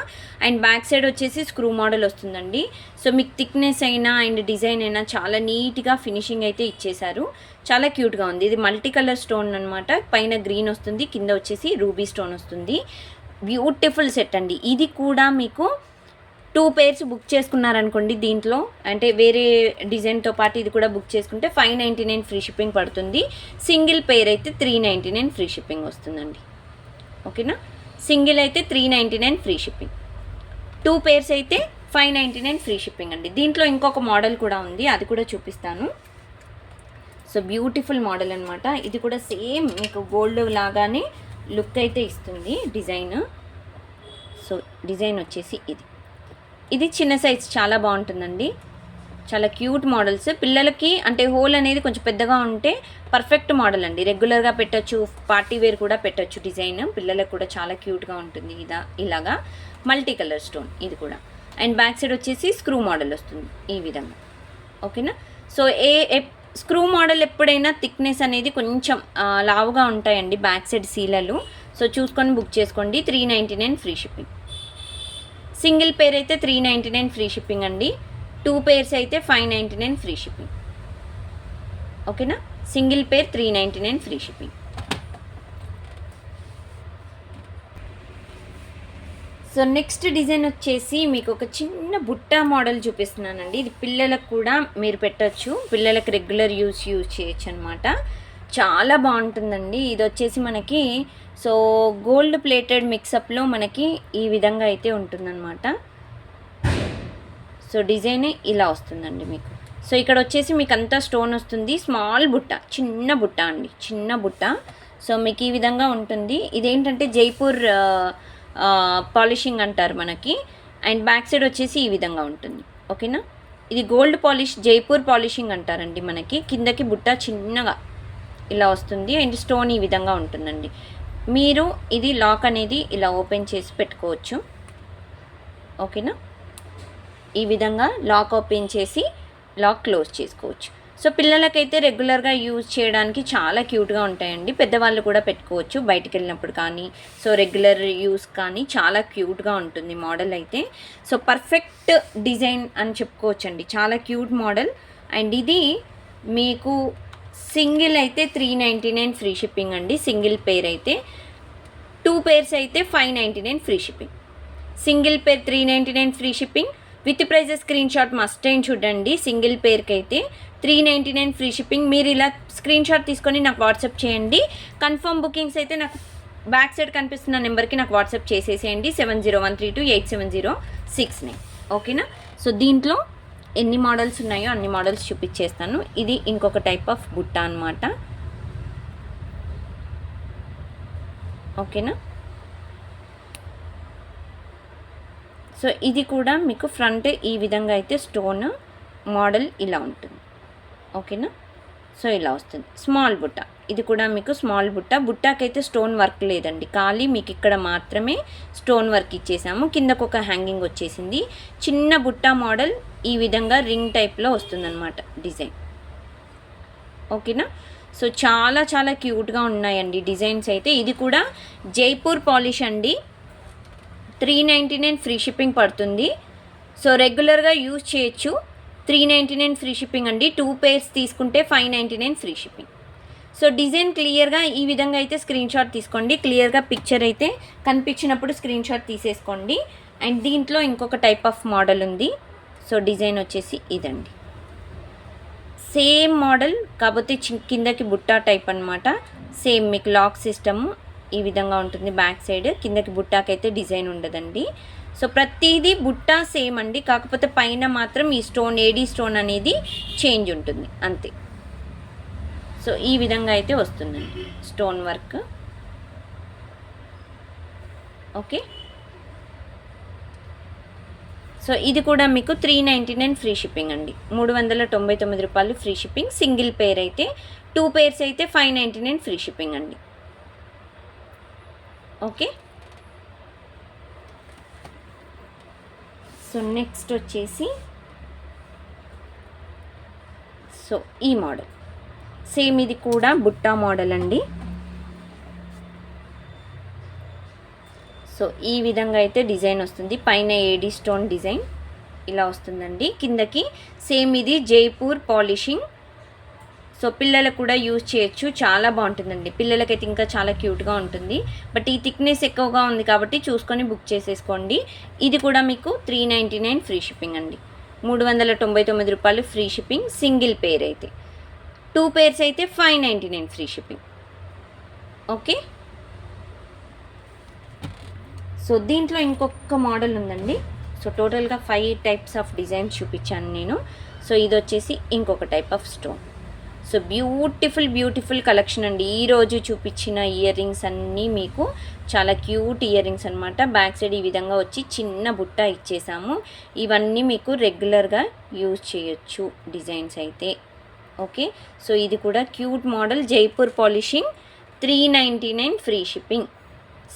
అండ్ బ్యాక్ సైడ్ వచ్చేసి స్క్రూ మోడల్ వస్తుందండి. సో మీకు థిక్నెస్ అయినా అండ్ డిజైన్ అయినా చాలా నీట్గా ఫినిషింగ్ అయితే ఇచ్చేశారు. చాలా క్యూట్గా ఉంది. ఇది మల్టీ కలర్ స్టోన్ అనమాట. పైన గ్రీన్ వస్తుంది, కింద వచ్చేసి రూబీ స్టోన్ వస్తుంది. బ్యూటిఫుల్ సెట్ అండి. ఇది కూడా మీకు 2 పేర్స్ బుక్ చేసుకున్నారనుకోండి దీంట్లో, అంటే వేరే డిజైన్తో పాటు ఇది కూడా బుక్ చేసుకుంటే 599 ఫ్రీ షిప్పింగ్ పడుతుంది. సింగిల్ పేర్ అయితే 399 ఫ్రీ షిప్పింగ్ వస్తుందండి. ఓకేనా, సింగిల్ అయితే 399 ఫ్రీ షిప్పింగ్, 2 పేర్స్ అయితే 599 ఫ్రీ షిప్పింగ్ అండి. దీంట్లో ఇంకొక మోడల్ కూడా ఉంది, అది కూడా చూపిస్తాను. సో బ్యూటిఫుల్ మోడల్ అనమాట. ఇది కూడా సేమ్ మీకు గోల్డ్ లాగానే లుక్ అయితే ఇస్తుంది డిజైన్. సో డిజైన్ వచ్చేసి ఇది చిన్న సైజ్, చాలా బాగుంటుందండి. చాలా క్యూట్ మోడల్స్. పిల్లలకి అంటే హోల్ అనేది కొంచెం పెద్దగా ఉంటే పర్ఫెక్ట్ మోడల్ అండి. రెగ్యులర్గా పెట్టచ్చు, పార్టీ వేర్ కూడా పెట్టచ్చు డిజైన్. పిల్లలకు కూడా చాలా క్యూట్గా ఉంటుంది. ఇలాగా మల్టీ కలర్ స్టోన్ ఇది కూడా. అండ్ బ్యాక్ సైడ్ వచ్చేసి స్క్రూ మోడల్ వస్తుంది ఈ విధంగా. ఓకేనా, సో స్క్రూ మోడల్ ఎప్పుడైనా థిక్నెస్ అనేది కొంచెం లావుగా ఉంటాయండి బ్యాక్ సైడ్ సీలలు. సో చూసుకొని బుక్ చేసుకోండి. 399 ఫ్రీ షిప్పింగ్. సింగిల్ పేర్ అయితే 399 ఫ్రీ షిప్పింగ్ అండి. 2 పేర్స్ అయితే 599 ఫ్రీ షిప్పింగ్. ఓకేనా, single pair 399 free shipping. So next design వచ్చేసి మీకు ఒక చిన్న బుట్ట మోడల్ చూపిస్తున్నానండి. ఇది పిల్లలకు కూడా మీరు పెట్టచ్చు, పిల్లలకు రెగ్యులర్ యూజ్ చేయొచ్చు అనమాట. చాలా బాగుంటుందండి. ఇది వచ్చేసి మనకి సో గోల్డ్ ప్లేటెడ్ మిక్సప్లో మనకి ఈ విధంగా అయితే ఉంటుందన్నమాట. సో డిజైన్ ఇలా వస్తుందండి మీకు. సో ఇక్కడ వచ్చేసి మీకు అంతా స్టోన్ వస్తుంది. స్మాల్ బుట్ట, చిన్న బుట్ట అండి, చిన్న బుట్ట. సో మీకు ఈ విధంగా ఉంటుంది. ఇదేంటంటే జైపూర్ పాలిషింగ్ అంటారు మనకి. అండ్ బ్యాక్ సైడ్ వచ్చేసి ఈ విధంగా ఉంటుంది. ఓకేనా, ఇది గోల్డ్ పాలిష్, జైపూర్ పాలిషింగ్ అంటారండి మనకి. కిందకి బుట్ట చిన్నగా ఇలా వస్తుంది అండ్ స్టోన్ ఈ విధంగా ఉంటుందండి. మీరు ఇది లాక్ అనేది ఇలా ఓపెన్ చేసి పెట్టుకోవచ్చు. ఓకేనా, ఈ విధంగా లాక్ ఓపెన్ చేసి లాక్ క్లోజ్ చేసుకోవచ్చు. సో పిల్లలకైతే రెగ్యులర్గా యూజ్ చేయడానికి చాలా క్యూట్గా ఉంటాయండి. పెద్దవాళ్ళు కూడా పెట్టుకోవచ్చు బయటికి వెళ్ళినప్పుడు కానీ. సో రెగ్యులర్ యూస్ కానీ చాలా క్యూట్గా ఉంటుంది మోడల్ అయితే. సో పర్ఫెక్ట్ డిజైన్ అని చెప్పుకోవచ్చండి, చాలా క్యూట్ మోడల్. అండ్ ఇది మీకు సింగిల్ అయితే 399 ఫ్రీ షిప్పింగ్ అండి. సింగిల్ పేర్ అయితే. 2 పేర్స్ అయితే 599 free shipping. Single pair 399 free shipping. With prices screenshot must అయిన చూడండి. సింగిల్ పేర్కి అయితే 399 ఫ్రీ షిప్పింగ్. మీరు ఇలా స్క్రీన్ షాట్ తీసుకొని నాకు వాట్సాప్ చేయండి. కన్ఫర్మ్ బుకింగ్స్ అయితే నాకు బ్యాక్ సైడ్ కనిపిస్తున్న నెంబర్కి నాకు వాట్సాప్ చేసేసేయండి. 7013287069. ఓకేనా, సో దీంట్లో ఎన్ని మోడల్స్ ఉన్నాయో అన్ని మోడల్స్ చూపించేస్తాను. ఇది ఇంకొక టైప్ ఆఫ్ బుట్ట అనమాట. ఓకేనా, సో ఇది కూడా మీకు ఫ్రంట్ ఈ విధంగా అయితే స్టోన్ మోడల్ ఇలా ఉంటుంది. ఓకేనా, సో ఇలా వస్తుంది. స్మాల్ బుట్ట, ఇది కూడా మీకు స్మాల్ బుట్ట. బుట్టాకైతే స్టోన్ వర్క్ లేదండి, ఖాళీ మీకు ఇక్కడ మాత్రమే స్టోన్ వర్క్ ఇచ్చేసాము. కిందకు ఒక హ్యాంగింగ్ వచ్చేసింది. చిన్న బుట్ట మోడల్ ఈ విధంగా రింగ్ టైప్లో వస్తుందన్నమాట డిజైన్. ఓకేనా, సో చాలా చాలా క్యూట్గా ఉన్నాయండి డిజైన్స్ అయితే. ఇది కూడా జైపూర్ పాలిష్ అండి. 399 ఫ్రీ షిప్పింగ్ పడుతుంది. సో రెగ్యులర్గా యూజ్ చేయొచ్చు. 399 ఫ్రీ షిప్పింగ్ అండి. 2 పేర్స్ తీసుకుంటే 599 ఫ్రీ షిప్పింగ్. సో డిజైన్ క్లియర్గా ఈ విధంగా అయితే స్క్రీన్ షాట్ తీసుకోండి. క్లియర్గా పిక్చర్ అయితే కనిపించినప్పుడు స్క్రీన్ షాట్ తీసేసుకోండి. అండ్ దీంట్లో ఇంకొక టైప్ ఆఫ్ మోడల్ ఉంది. సో డిజైన్ వచ్చేసి ఇదండి. సేమ్ మోడల్ కాకపోతే కిందకి బుట్టా టైప్ అనమాట. సేమ్ మీకు లాక్ సిస్టమ్ ఈ విధంగా ఉంటుంది. బ్యాక్ సైడ్ కిందకి బుట్టాకైతే డిజైన్ ఉండదండి. సో ప్రతిదీ బుట్టా సేమ్ అండి, కాకపోతే పైన మాత్రం ఈ స్టోన్ ఏడీ స్టోన్ అనేది చేంజ్ ఉంటుంది అంతే. సో ఈ విధంగా అయితే వస్తుందండి స్టోన్ వర్క్. ఓకే, సో ఇది కూడా మీకు 399 ఫ్రీ షిప్పింగ్ అండి. 399 రూపాయలు ఫ్రీ షిప్పింగ్. సింగిల్ పేర్ అయితే, 2 పేర్స్ అయితే 599 ఫ్రీ షిప్పింగ్ అండి. ఓకే, సో నెక్స్ట్ వచ్చేసి సో ఈ మోడల్ సేమ్, ఇది కూడా బుట్టా మోడల్ అండి. సో ఈ విధంగా అయితే డిజైన్ వస్తుంది. పైన ఏడీ స్టోన్ డిజైన్ ఇలా వస్తుందండి. కిందకి సేమ్ ఇది జైపూర్ పాలిషింగ్. సో పిల్లలకు కూడా యూజ్ చేయొచ్చు, చాలా బాగుంటుందండి. పిల్లలకైతే ఇంకా చాలా క్యూట్గా ఉంటుంది. బట్ ఈ థిక్నెస్ ఎక్కువగా ఉంది కాబట్టి చూసుకొని బుక్ చేసేసుకోండి. ఇది కూడా మీకు 399 ఫ్రీ షిప్పింగ్ అండి. 399 రూపాయలు ఫ్రీ షిప్పింగ్. సింగిల్ పేర్ అయితే, 2 పేర్స్ అయితే 599 ఫ్రీ షిప్పింగ్. ఓకే, సో దీంట్లో ఇంకొక మోడల్ ఉందండి. సో టోటల్గా 5 టైప్స్ ఆఫ్ డిజైన్స్ చూపించాను నేను. సో ఇది వచ్చేసి ఇంకొక type of stone. So beautiful collection అండి. ఈరోజు చూపించిన ఇయర్ రింగ్స్ అన్నీ మీకు చాలా క్యూట్ ఇయర్ రింగ్స్ అనమాట. బ్యాక్ సైడ్ ఈ విధంగా వచ్చి చిన్న బుట్ట ఇచ్చేసాము. ఇవన్నీ మీకు రెగ్యులర్గా యూజ్ చేయొచ్చు డిజైన్స్ అయితే. ఓకే, సో ఇది కూడా cute model. Jaipur polishing, 399 free shipping.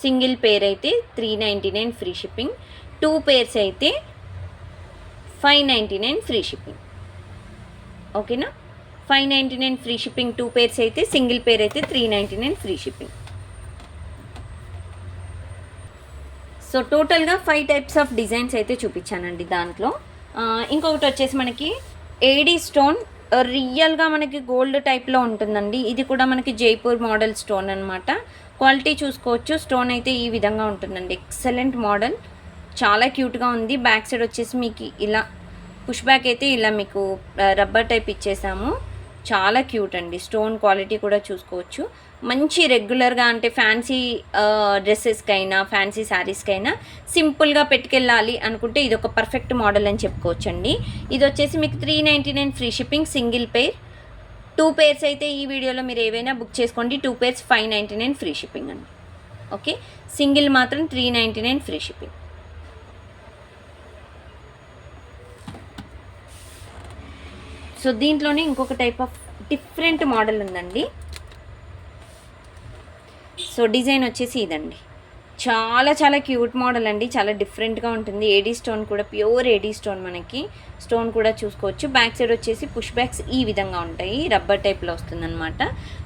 Single pair అయితే 399 ఫ్రీ షిప్పింగ్. 2 పేర్స్ అయితే 599 ఫ్రీ షిప్పింగ్. ఓకేనా, 599 ఫ్రీ షిప్పింగ్. 2 పేర్స్ అయితే, సింగిల్ పేర్ అయితే 399 ఫ్రీ షిప్పింగ్. సో టోటల్గా 5 టైప్స్ ఆఫ్ డిజైన్స్ అయితే చూపించానండి దాంట్లో. ఇంకొకటి వచ్చేసి మనకి ఏడీ స్టోన్, రియల్గా మనకి గోల్డ్ టైప్లో ఉంటుందండి. ఇది కూడా మనకి జైపూర్ మోడల్ స్టోన్ అనమాట. క్వాలిటీ చూసుకోవచ్చు. స్టోన్ అయితే ఈ విధంగా ఉంటుందండి. ఎక్సలెంట్ మోడల్, చాలా క్యూట్గా ఉంది. బ్యాక్ సైడ్ వచ్చేసి మీకు ఇలా పుష్ బ్యాక్ అయితే ఇలా మీకు రబ్బర్ టైప్ ఇచ్చేసాము. చాలా క్యూట్ అండి. స్టోన్ క్వాలిటీ కూడా చూసుకోవచ్చు. మంచి రెగ్యులర్గా అంటే ఫ్యాన్సీ డ్రెస్సెస్కైనా ఫ్యాన్సీ శారీస్కైనా సింపుల్గా పెట్టుకెళ్ళాలి అనుకుంటే ఇది ఒక పర్ఫెక్ట్ మోడల్ అని చెప్పుకోవచ్చు అండి. ఇది వచ్చేసి మీకు 399 ఫ్రీ షిప్పింగ్. సింగిల్ పేర్. 2 పేర్స్ అయితే ఈ వీడియోలో మీరు ఏవైనా బుక్ చేసుకోండి. 2 పేర్స్ 599 ఫ్రీ షిప్పింగ్ అండి. ఓకే, సింగిల్ మాత్రం 399 ఫ్రీ షిప్పింగ్. సో దీంట్లోనే ఇంకొక టైప్ ఆఫ్ డిఫరెంట్ మోడల్ ఉందండి. సో డిజైన్ వచ్చేసి ఇదండి. చాలా క్యూట్ మోడల్ అండి. చాలా డిఫరెంట్గా ఉంటుంది. ఏడీ స్టోన్ కూడా ప్యూర్ ఏడీ స్టోన్, మనకి స్టోన్ కూడా చూసుకోవచ్చు. బ్యాక్ సైడ్ వచ్చేసి పుష్ బ్యాక్స్ ఈ విధంగా ఉంటాయి. రబ్బర్ టైప్లో వస్తుందన్నమాట.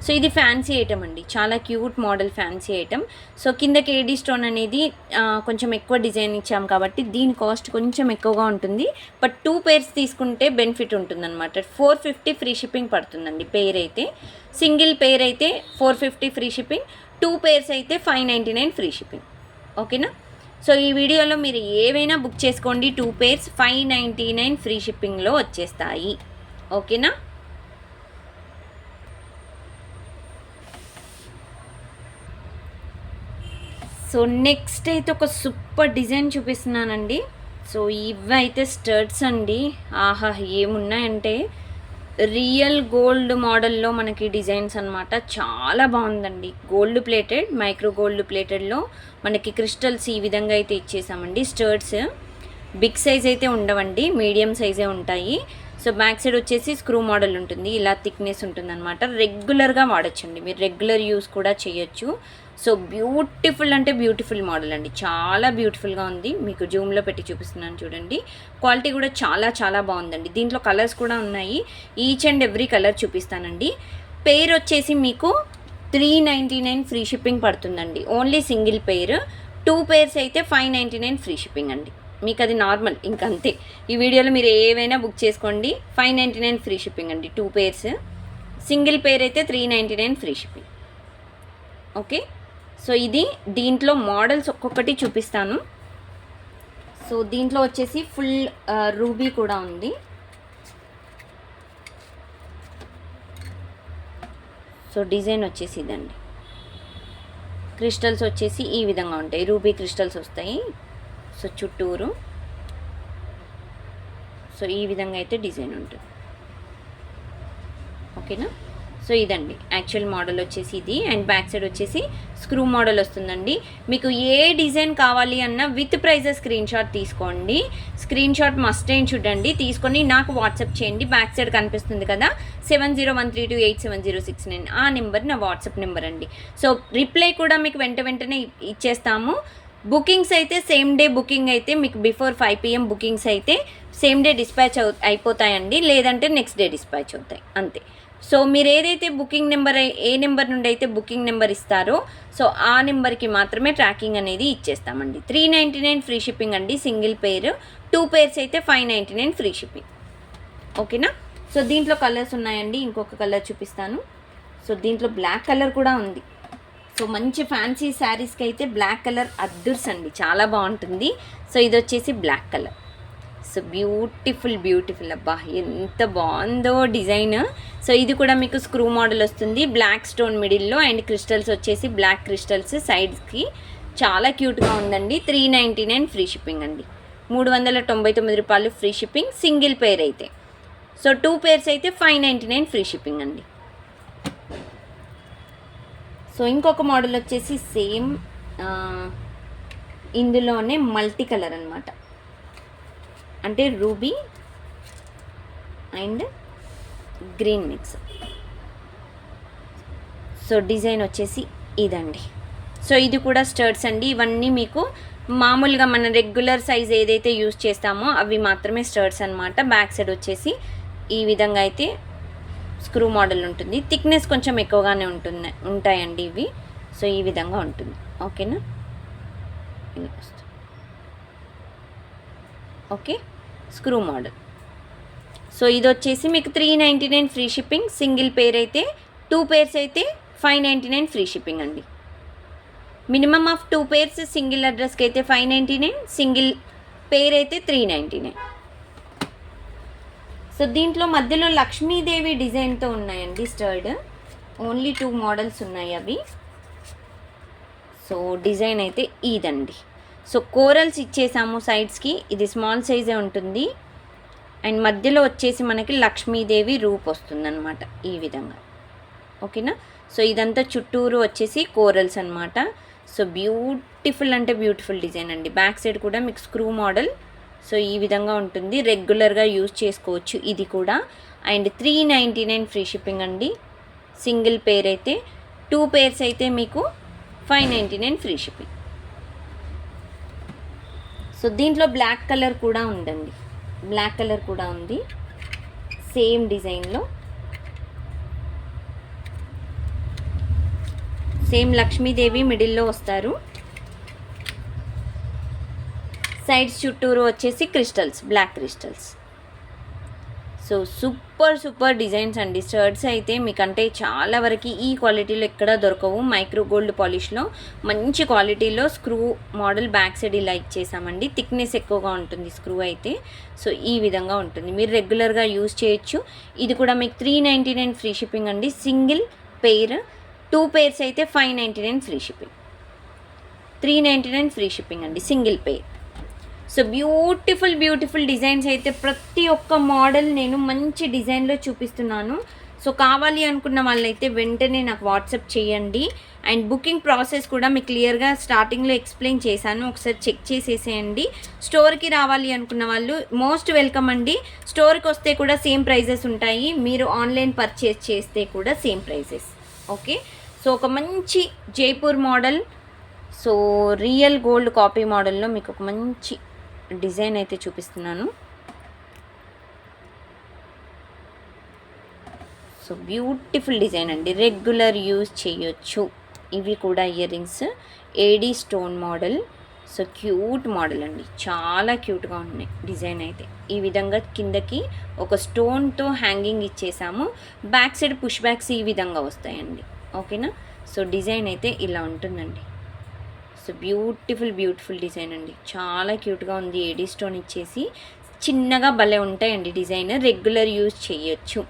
సో ఇది ఫ్యాన్సీ ఐటమ్ అండి. చాలా cute model, fancy item. So కిందకి ఏడీ స్టోన్ అనేది కొంచెం ఎక్కువ డిజైన్ ఇచ్చాం కాబట్టి దీని కాస్ట్ కొంచెం ఎక్కువగా ఉంటుంది. బట్ 2 పేర్స్ తీసుకుంటే బెనిఫిట్ ఉంటుందన్నమాట. 450 ఫ్రీ షిప్పింగ్ పడుతుందండి పేర్ అయితే. సింగిల్ పేర్ అయితే 450 ఫ్రీ షిప్పింగ్. 2 పేర్స్ అయితే 599 ఫ్రీ షిప్పింగ్. ఓకేనా, సో ఈ వీడియోలో మీరు ఏవైనా బుక్ చేసుకోండి. 2 పేర్స్ 599 ఫ్రీ షిప్పింగ్లో వచ్చేస్తాయి. ఓకేనా, సో నెక్స్ట్ అయితే ఒక సూపర్ డిజైన్ చూపిస్తున్నానండి. సో ఇవైతే స్టర్ట్స్ అండి. ఆహా, ఏమున్నాయంటే రియల్ గోల్డ్ మోడల్లో మనకి డిజైన్స్ అనమాట. చాలా బాగుందండి. గోల్డ్ ప్లేటెడ్, మైక్రో గోల్డ్ ప్లేటెడ్లో మనకి క్రిస్టల్స్ ఈ విధంగా అయితే ఇచ్చేసామండి. స్టర్ట్స్ బిగ్ సైజ్ అయితే ఉండవండి, మీడియం సైజే ఉంటాయి. సో బ్యాక్ సైడ్ వచ్చేసి స్క్రూ మోడల్ ఉంటుంది. ఇలా థిక్నెస్ ఉంటుంది అనమాట. రెగ్యులర్గా వాడచ్చండి, మీరు రెగ్యులర్ యూస్ కూడా చేయొచ్చు. సో బ్యూటిఫుల్ అంటే బ్యూటిఫుల్ మోడల్ అండి. చాలా బ్యూటిఫుల్గా ఉంది. మీకు జూమ్లో పెట్టి చూపిస్తున్నాను చూడండి. క్వాలిటీ కూడా చాలా బాగుందండి. దీంట్లో కలర్స్ కూడా ఉన్నాయి. ఈచ్ అండ్ ఎవ్రీ కలర్ చూపిస్తానండి. పేర్ వచ్చేసి మీకు 399 ఫ్రీ షిప్పింగ్ పడుతుందండి. ఓన్లీ సింగిల్ పేర్. 2 పేర్స్ అయితే 599 ఫ్రీ షిప్పింగ్ అండి. మీకు అది నార్మల్, ఇంకంతే. ఈ వీడియోలో మీరు ఏవైనా బుక్ చేసుకోండి. 599 ఫ్రీ షిప్పింగ్ అండి 2 పేర్స్. సింగిల్ పేర్ అయితే 399 ఫ్రీ షిప్పింగ్. ఓకే, సో ఇది దీంట్లో మోడల్స్ ఒక్కొక్కటి చూపిస్తాను. సో దీంట్లో వచ్చేసి ఫుల్ రూబీ కూడా ఉంది. సో డిజైన్ వచ్చేసి ఇదండి. క్రిస్టల్స్ వచ్చేసి ఈ విధంగా ఉంటాయి, రూబీ క్రిస్టల్స్ వస్తాయి. సో చుట్టూరు సో ఈ విధంగా అయితే డిజైన్ ఉంటుంది. ఓకేనా. సో ఇదండి యాక్చువల్ మోడల్ వచ్చేసి ఇది. అండ్ బ్యాక్ సైడ్ వచ్చేసి స్క్రూ మోడల్ వస్తుందండి. మీకు ఏ డిజైన్ కావాలి అన్నా విత్ ప్రైజెస్ స్క్రీన్ షాట్ తీసుకోండి. స్క్రీన్ షాట్ మస్ట్ అయిన చూడండి, తీసుకొని నాకు వాట్సాప్ చేయండి. బ్యాక్ సైడ్ కనిపిస్తుంది కదా 7013287069 ఆ నెంబర్ నా వాట్సాప్ నెంబర్ అండి. సో రిప్లై కూడా మీకు వెంటనే ఇచ్చేస్తాము. బుకింగ్స్ అయితే సేమ్ డే బుకింగ్ అయితే మీకు బిఫోర్ 5 PM బుకింగ్స్ అయితే సేమ్ డే డిస్పాచ్ అయిపోతాయండి, లేదంటే నెక్స్ట్ డే డిస్పాచ్ అవుతాయి అంతే. సో మీరు ఏదైతే బుకింగ్ నెంబర్ ఏ నెంబర్ నుండి అయితే బుకింగ్ నెంబర్ ఇస్తారో సో ఆ నెంబర్కి మాత్రమే ట్రాకింగ్ అనేది ఇచ్చేస్తామండి. 399 ఫ్రీ షిప్పింగ్ అండి సింగిల్ పేర్. 2 పేర్స్ అయితే 599 ఫ్రీ షిప్పింగ్. ఓకేనా. సో దీంట్లో కలర్స్ ఉన్నాయండి, ఇంకొక కలర్ చూపిస్తాను. సో దీంట్లో బ్లాక్ కలర్ కూడా ఉంది. సో మంచి ఫ్యాన్సీ శారీస్కి అయితే బ్లాక్ కలర్ అద్దుర్స్ అండి, చాలా బాగుంటుంది. సో ఇది వచ్చేసి బ్లాక్ కలర్. సో బ్యూటిఫుల్ అబ్బా ఎంత బాగుందో డిజైన్. సో ఇది కూడా మీకు స్క్రూ మోడల్ వస్తుంది, బ్లాక్ స్టోన్ మిడిల్లో అండ్ క్రిస్టల్స్ వచ్చేసి బ్లాక్ క్రిస్టల్స్ సైడ్స్కి, చాలా క్యూట్గా ఉందండి. 399 ఫ్రీ షిప్పింగ్ అండి. 399 రూపాయలు ఫ్రీ షిప్పింగ్ సింగిల్ పేర్ అయితే. సో 2 పేర్స్ అయితే 599 ఫ్రీ షిప్పింగ్ అండి. సో ఇంకొక మోడల్ వచ్చేసి సేమ్ ఇందులోనే మల్టీ కలర్ అనమాట, అంటే ruby and green mix. So design వచ్చేసి ఇదండి. సో ఇది కూడా స్టర్ట్స్ అండి. ఇవన్నీ మీకు మామూలుగా మన రెగ్యులర్ సైజ్ ఏదైతే యూజ్ చేస్తామో అవి మాత్రమే స్టర్ట్స్ అనమాట. బ్యాక్ సైడ్ వచ్చేసి ఈ విధంగా అయితే స్క్రూ మోడల్ ఉంటుంది. థిక్నెస్ కొంచెం ఎక్కువగానే ఉంటాయండి ఇవి. సో ఈ విధంగా ఉంటుంది. ఓకేనా. Okay screw model. సో ఇది వచ్చేసి మీకు 399 ఫ్రీ షిప్పింగ్ సింగిల్ పేర్ అయితే. 2 పేర్స్ అయితే 599 ఫ్రీ షిప్పింగ్ అండి. మినిమమ్ ఆఫ్ 2 పేర్స్ సింగిల్ అడ్రస్కి అయితే 599, సింగిల్ పేర్ అయితే 399. సో దీంట్లో మధ్యలో లక్ష్మీదేవి డిజైన్తో ఉన్నాయండి స్టర్డ్. ఓన్లీ 2 మోడల్స్ ఉన్నాయి అవి. సో డిజైన్ అయితే ఇదండి. సో కోరల్స్ ఇచ్చేసాము సైడ్స్కి, ఇది స్మాల్ సైజే ఉంటుంది. అండ్ మధ్యలో వచ్చేసి మనకి లక్ష్మీదేవి రూప్ వస్తుందన్నమాట ఈ విధంగా. ఓకేనా. సో ఇదంతా చుట్టూరు వచ్చేసి కోరల్స్ అనమాట. సో బ్యూటిఫుల్ అంటే బ్యూటిఫుల్ డిజైన్ అండి. బ్యాక్ సైడ్ కూడా మీకు స్క్రూ మోడల్. సో ఈ విధంగా ఉంటుంది, రెగ్యులర్గా యూజ్ చేసుకోవచ్చు ఇది కూడా. అండ్ 399 ఫ్రీ షిప్పింగ్ అండి సింగిల్ పేర్ అయితే. 2 పేర్స్ అయితే మీకు 599 ఫ్రీ షిప్పింగ్. సో దీంట్లో బ్లాక్ కలర్ కూడా ఉందండి, బ్లాక్ కలర్ కూడా ఉంది సేమ్ డిజైన్లో. సేమ్ లక్ష్మీదేవి మిడిల్లో వస్తారు. సైడ్స్ చుట్టూరు వచ్చేసి crystals, black crystals. So super designs అండి. స్టర్ట్స్ అయితే మీకంటే చాలా వరకు ఈ క్వాలిటీలో ఎక్కడ దొరకవు. మైక్రో గోల్డ్ పాలిష్లో మంచి క్వాలిటీలో స్క్రూ మోడల్ బ్యాక్ సైడ్ ఇలా ఇచ్చేసామండి. థిక్నెస్ ఎక్కువగా ఉంటుంది స్క్రూ అయితే. సో ఈ విధంగా ఉంటుంది, మీరు రెగ్యులర్గా యూజ్ చేయొచ్చు. ఇది కూడా మీకు 399 ఫ్రీ షిప్పింగ్ అండి సింగిల్ పేర్. 2 పేర్స్ అయితే 599 ఫ్రీ షిప్పింగ్. 399 ఫ్రీ షిప్పింగ్ అండి single pair. So beautiful designs అయితే ప్రతి ఒక్క మోడల్ నేను మంచి డిజైన్లో చూపిస్తున్నాను. సో కావాలి అనుకున్న వాళ్ళైతే వెంటనే నాకు వాట్సాప్ చేయండి. అండ్ బుకింగ్ ప్రాసెస్ కూడా మీకు క్లియర్గా స్టార్టింగ్లో ఎక్స్ప్లెయిన్ చేశాను, ఒకసారి చెక్ చేసేసేయండి. స్టోర్కి రావాలి అనుకున్న వాళ్ళు మోస్ట్ వెల్కమ్ అండి. స్టోర్కి వస్తే కూడా సేమ్ ప్రైజెస్ ఉంటాయి, మీరు ఆన్లైన్ పర్చేస్ చేస్తే కూడా సేమ్ ప్రైజెస్. ఓకే. సో ఒక మంచి Jaipur model, so real gold copy మోడల్లో మీకు ఒక మంచి డిజైన్ అయితే చూపిస్తున్నాను. సో బ్యూటిఫుల్ డిజైన్ అండి, రెగ్యులర్ యూజ్ చేయొచ్చు. ఇవి కూడా ear rings AD stone model. So cute model అండి, చాలా క్యూట్గా ఉన్నాయి డిజైన్ అయితే. ఈ విధంగా కిందకి ఒక స్టోన్తో హ్యాంగింగ్ ఇచ్చేసాము. బ్యాక్ సైడ్ పుష్ బ్యాక్స్ ఈ విధంగా వస్తాయండి. ఓకేనా. సో డిజైన్ అయితే ఇలా ఉంటుందండి. సో బ్యూటిఫుల్ డిజైన్ అండి, చాలా క్యూట్గా ఉంది. ఏడీ స్టోన్ ఇచ్చేసి చిన్నగా భలే ఉంటాయండి డిజైన్, రెగ్యులర్ యూజ్ చేయొచ్చు.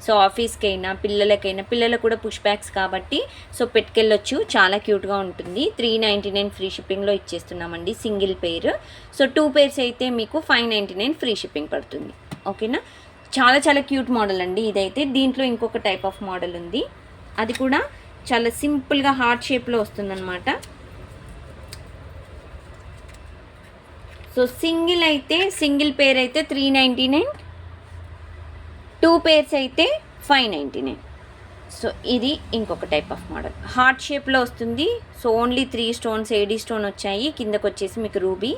సో ఆఫీస్కైనా పిల్లలకు కూడా పుష్ బ్యాగ్స్ కాబట్టి సో పెట్టుకెళ్ళొచ్చు, చాలా క్యూట్గా ఉంటుంది. 399 ఫ్రీ షిప్పింగ్లో ఇచ్చేస్తున్నామండి సింగిల్ పేర్. సో 2 పేర్స్ అయితే మీకు 599 ఫ్రీ షిప్పింగ్ పడుతుంది. ఓకేనా, చాలా చాలా క్యూట్ మోడల్ అండి ఇదైతే. దీంట్లో ఇంకొక టైప్ ఆఫ్ మోడల్ ఉంది, అది కూడా చాలా సింపుల్గా హార్ట్ షేప్లో వస్తుందన్నమాట. సో సింగిల్ పేర్ అయితే 399, 2 పేర్స్ అయితే 599. సో ఇది ఇంకొక టైప్ ఆఫ్ మోడల్, హార్ట్ షేప్లో వస్తుంది. So only 3 stones AD stone వచ్చాయి, కిందకు వచ్చేసి మీకు రూబీ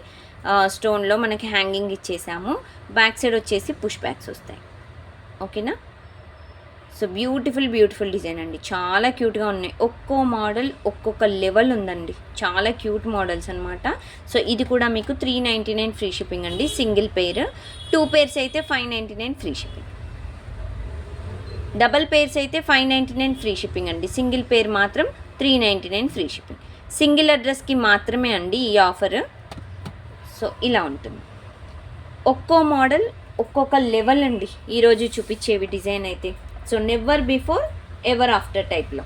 స్టోన్లో మనకి హ్యాంగింగ్ ఇచ్చేసాము. బ్యాక్ సైడ్ వచ్చేసి పుష్ బ్యాగ్స్ వస్తాయి. ఓకేనా, సో బ్యూటిఫుల్ డిజైన్ అండి, చాలా క్యూట్గా ఉన్నాయి. ఒక్కో మోడల్ ఒక్కొక్క లెవెల్ ఉందండి, చాలా క్యూట్ మోడల్స్ అనమాట. సో ఇది కూడా మీకు 399 ఫ్రీ షిప్పింగ్ అండి సింగిల్ పేర్. 2 పేర్స్ అయితే 599 ఫ్రీ షిప్పింగ్. డబల్ పేర్స్ అయితే 599 ఫ్రీ షిప్పింగ్ అండి, సింగిల్ పేర్ మాత్రం 399 ఫ్రీ షిప్పింగ్. సింగిల్ అడ్రస్కి మాత్రమే అండి ఈ ఆఫర్. సో ఇలా ఉంటుంది, ఒక్కో మోడల్ ఒక్కొక్క లెవెల్ అండి ఈరోజు చూపించేవి డిజైన్ అయితే. So never before ever after టైప్లో.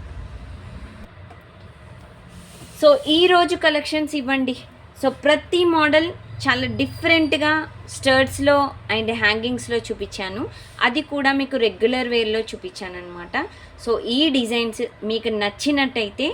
సో ఈరోజు కలెక్షన్స్ ఇవ్వండి. సో ప్రతి మోడల్ చాలా డిఫరెంట్గా స్టర్ట్స్లో అండ్ హ్యాంగింగ్స్లో చూపించాను, అది కూడా మీకు రెగ్యులర్ వేర్లో చూపించాను అనమాట. సో ఈ డిజైన్స్ మీకు నచ్చినట్టయితే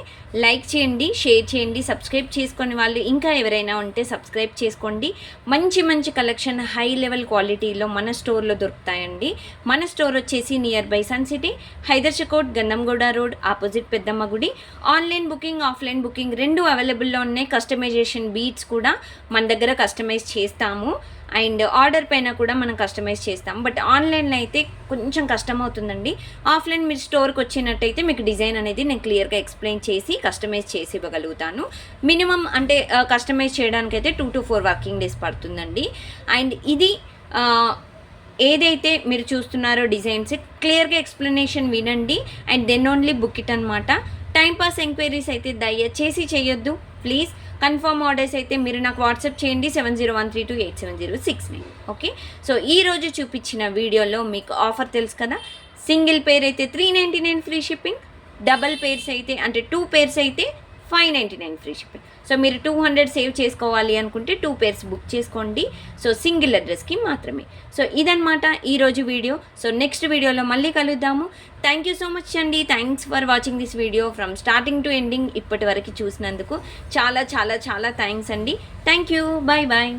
లైక్ చేయండి, షేర్ చేయండి, సబ్స్క్రైబ్ చేసుకునే వాళ్ళు ఇంకా ఎవరైనా ఉంటే సబ్స్క్రైబ్ చేసుకోండి. మంచి కలెక్షన్ హై లెవెల్ క్వాలిటీలో మన స్టోర్లో దొరుకుతాయండి. మన స్టోర్ వచ్చేసి nearby Sun City, Hydershakote, Gandhamguda road, opposite Peddamma గుడి. ఆన్లైన్ బుకింగ్, ఆఫ్లైన్ బుకింగ్ రెండు అవైలబుల్లో ఉన్నాయి. కస్టమైజేషన్ బీట్స్ కూడా మన దగ్గర కస్టమైజ్ చేస్తాము, అండ్ ఆర్డర్ పైన కూడా మనం కస్టమైజ్ చేస్తాం. బట్ ఆన్లైన్లో అయితే కొంచెం కష్టం అవుతుందండి. ఆఫ్లైన్ మీరు స్టోర్కి వచ్చినట్టయితే మీకు డిజైన్ అనేది నేను క్లియర్గా ఎక్స్ప్లెయిన్ చేసి కస్టమైజ్ చేసి ఇవ్వగలుగుతాను. మినిమం అంటే కస్టమైజ్ చేయడానికైతే 2 to 4 వర్కింగ్ డేస్ పడుతుందండి. అండ్ ఇది ఏదైతే మీరు చూస్తున్నారో డిజైన్స్ క్లియర్గా ఎక్స్ప్లెనేషన్ వినండి and then only book it అనమాట. టైంపాస్ ఎంక్వైరీస్ అయితే దయచేసి చేయొద్దు ప్లీజ్. కన్ఫర్మ్ ఆర్డర్స్ అయితే మీరు నాకు వాట్సాప్ చేయండి 7013287069. ఓకే, సో ఈరోజు చూపించిన వీడియోలో మీకు ఆఫర్ తెలుసు కదా, సింగిల్ పేర్ అయితే 399 ఫ్రీ షిప్పింగ్, డబల్ పేర్స్ అయితే అంటే 2 పేర్స్ అయితే 599 ఫ్రీ షిప్పింగ్. సో మీరు 200 సేవ్ చేసుకోవాలి అనుకుంటే 2 పేర్స్ బుక్ చేసుకోండి. సో సింగిల్ అడ్రస్కి మాత్రమే. సో ఇదన్నమాట ఈరోజు వీడియో. సో నెక్స్ట్ వీడియోలో మళ్ళీ కలుద్దాము. థ్యాంక్ యూ సో మచ్ అండి. Thanks for watching this video from starting to ending. ఇప్పటి వరకు చూసినందుకు చాలా థ్యాంక్స్ అండి. Thank you, bye.